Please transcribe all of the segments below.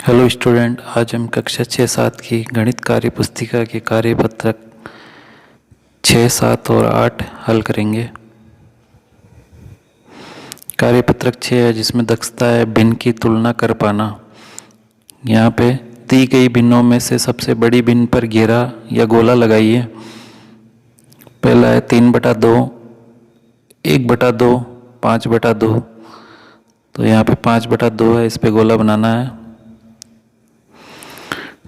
Hello student, आज हम कक्षा 6-7 की गणित कार्य पुस्तिका के कार्यपत्रक 6, 7 और 8 हल करेंगे। कार्यपत्रक 6 है जिसमें दक्षता है भिन्न की तुलना कर पाना। यहाँ पे दी गई भिन्नों में से सबसे बड़ी भिन्न पर घेरा या गोला लगाइए। पहला है 3/2, 1/2, 5/2। तो यहाँ पे 5/2 है, इस पे गोला बनाना है।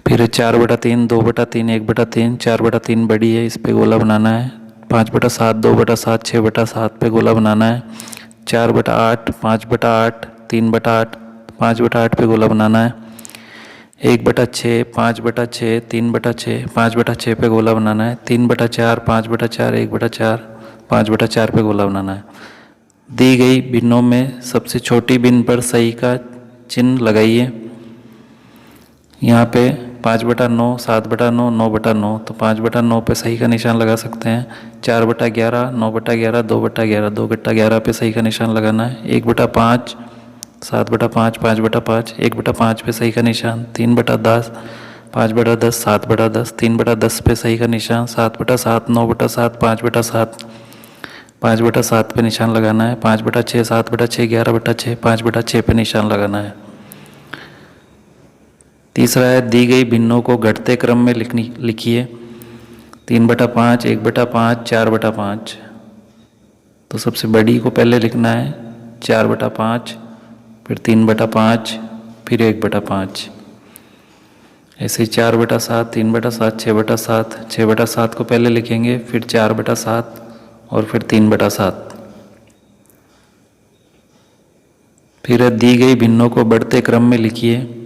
फिर 4/3, 2/3, 1/3, 4/3 बड़ी है, इस पे गोला बनाना है। 5/7, 2/7, 6/7 पे गोला बनाना है। 4/8, 5/8, 3/8, 5/8 पे गोला बनाना है। 1/6, 5/6, 3/6, 5/6 पे गोला बनाना है। 3/4, 5/4, 1/4, 5/4 पे गोला बनाना है। दी गई भिन्नों में सबसे छोटी भिन्न पर सही का चिन्ह लगाइए। यहाँ पे 5/9, 7/9, 9/9, तो 5/9 पे सही का निशान लगा सकते हैं। 4/11, 9/11, 2/11, 2/11 पे सही का निशान लगाना है। 1/5, 7/5, 5/5, 1/5 पे सही का निशान। 3/10, 5/10, 7/10, 3/10 पे सही का निशान। 7/7, 9/7, 5/7, 5/7 पे निशान लगाना है। 5/6, 7/6, 11/6, 5/6 पे निशान लगाना है। तीसरा है दी गई भिन्नों को घटते क्रम में लिखिए। 3/5, 1/5, 4/5। तो सबसे बड़ी को पहले लिखना है 4/5, फिर 3/5, फिर 1/5। ऐसे 4/7, 3/7, 6/7, 6/7 को पहले लिखेंगे, फिर 4/7 और फिर 3/7। फिर दी गई भिन्नों को बढ़ते क्रम में लिखिए।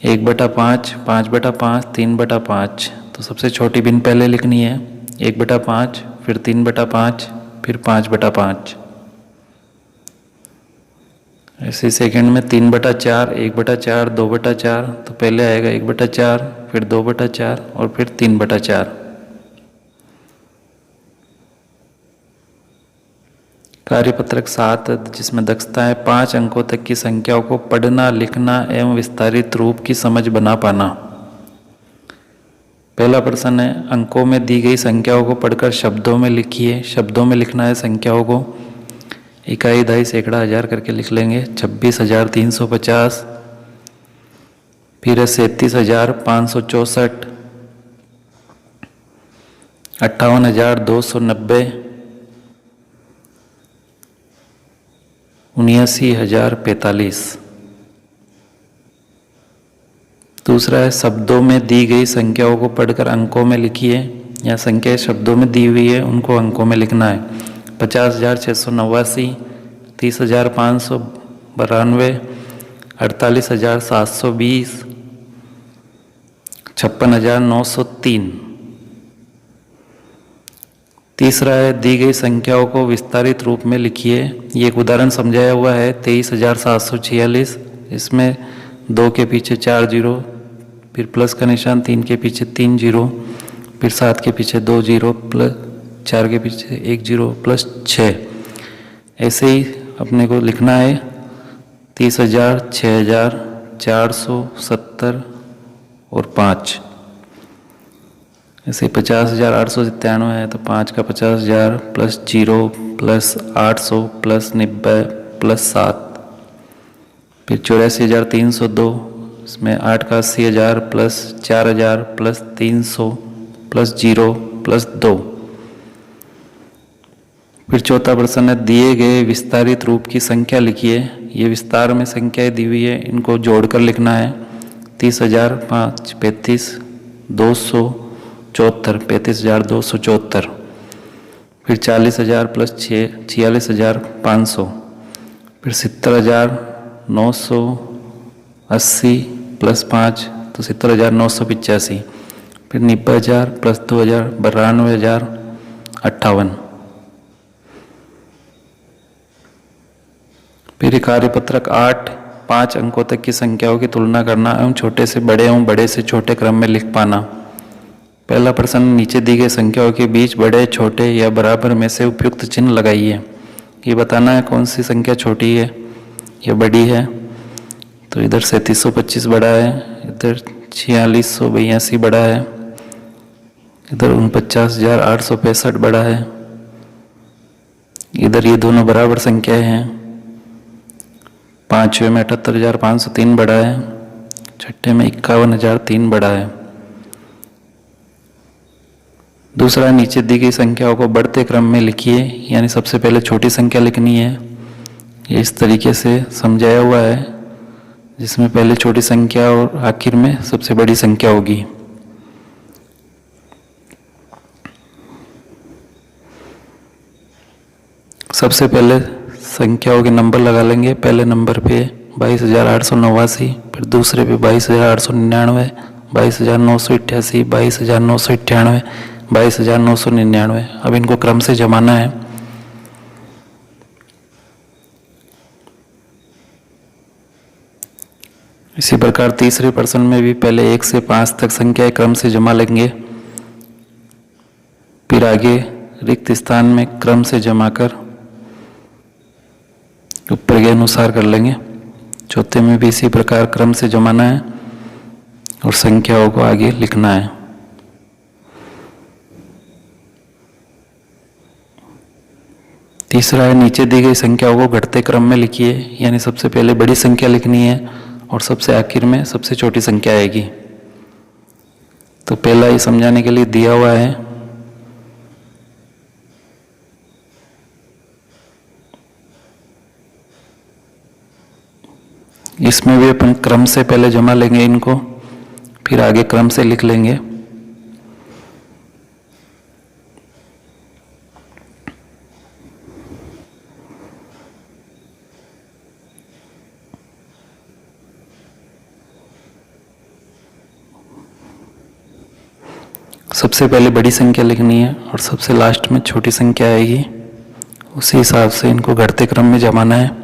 1/5, 5/5, 3/5। तो सबसे छोटी भिन्न पहले लिखनी है 1/5, फिर 3/5, फिर 5/5। ऐसे सेकंड में 3/4, 1/4, 2/4। तो पहले आएगा 1/4, फिर 2/4 और फिर 3/4। कार्यपत्रक 7 जिसमें दक्षता है 5 अंकों तक की संख्याओं को पढ़ना, लिखना एवं विस्तारित रूप की समझ बना पाना। पहला प्रश्न है अंकों में दी गई संख्याओं को पढ़कर शब्दों में लिखिए। शब्दों में लिखना है संख्याओं को। इकाई, दहाई, सैकड़ा, हजार करके लिख लेंगे। 26,350, फिर है 37,564, 58,290, 79,045। दूसरा है शब्दों में दी गई संख्याओं को पढ़कर अंकों में लिखिए। या संख्या शब्दों में दी हुई है उनको अंकों में लिखना है। 50,689, 30,592, 48,720, 56,903। तीसरा है दी गई संख्याओं को विस्तारित रूप में लिखिए। ये एक उदाहरण समझाया हुआ है 23,746। इसमें 2 के पीछे 4 जीरो, फिर प्लस का निशान, 3 के पीछे 3 जीरो, फिर 7 के पीछे 2 जीरो, प्लस 4 के पीछे 1 जीरो, प्लस 6। ऐसे ही अपने को लिखना है 30,000, 6,000, 470 और 5। ऐसे 50,897 है तो 5 का 50,000 प्लस 0 प्लस 800 प्लस 90 प्लस 7। फिर 84,302, इसमें 8 का 80,000 प्लस 4,000 प्लस 300 प्लस 0 प्लस 2। फिर चौथा प्रश्न है दिए गए विस्तारित रूप की संख्या लिखिए। ये विस्तार में संख्याएं दी हुई है, इनको जोड़कर लिखना है। 30,000, 5, 35, 274, 35,274। फिर 40,000 प्लस 6, 46,500। फिर 70,980 प्लस 5 तो 70,985। फिर 90,000 प्लस 2,000, 92,058। फिर कार्यपत्रक 8 5 अंकों तक की संख्याओं की तुलना करना एवं छोटे से बड़े एवं बड़े से छोटे क्रम में लिख पाना। पहला प्रश्न नीचे दी गई संख्याओं के बीच बड़े, छोटे या बराबर में से उपयुक्त चिन्ह लगाइए। ये बताना है कौन सी संख्या छोटी है या बड़ी है। तो इधर 3725 बड़ा है, इधर 4682 बड़ा है, इधर 49,865 बड़ा है, इधर ये दोनों बराबर संख्याएं हैं। पांचवें में 78,503 बड़ा है, छठे में 51,003 बड़ा है। दूसरा, नीचे दी गई संख्याओं को बढ़ते क्रम में लिखिए, यानी सबसे पहले छोटी संख्या लिखनी है। ये इस तरीके से समझाया हुआ है, जिसमें पहले छोटी संख्या और आखिर में सबसे बड़ी संख्या होगी। सबसे पहले संख्याओं के नंबर लगा लेंगे। पहले नंबर पे 22,889, फिर दूसरे पे 22,899, 22,988, 22,998, 22,999। अब इनको क्रम से जमाना है। इसी प्रकार तीसरे प्रश्न में भी पहले 1 से 5 तक संख्याएं क्रम से जमा लेंगे, फिर आगे रिक्त स्थान में क्रम से जमा कर ऊपर के अनुसार कर लेंगे। चौथे में भी इसी प्रकार क्रम से जमाना है और संख्याओं को आगे लिखना है। तीसरा है, नीचे दी गई संख्याओं को घटते क्रम में लिखिए, यानी सबसे पहले बड़ी संख्या लिखनी है और सबसे आखिर में सबसे छोटी संख्या आएगी। तो पहला ये समझाने के लिए दिया हुआ है। इसमें भी अपन क्रम से पहले जमा लेंगे इनको, फिर आगे क्रम से लिख लेंगे। सबसे पहले बड़ी संख्या लिखनी है और सबसे लास्ट में छोटी संख्या आएगी। उसी हिसाब से इनको घटते क्रम में जमाना है।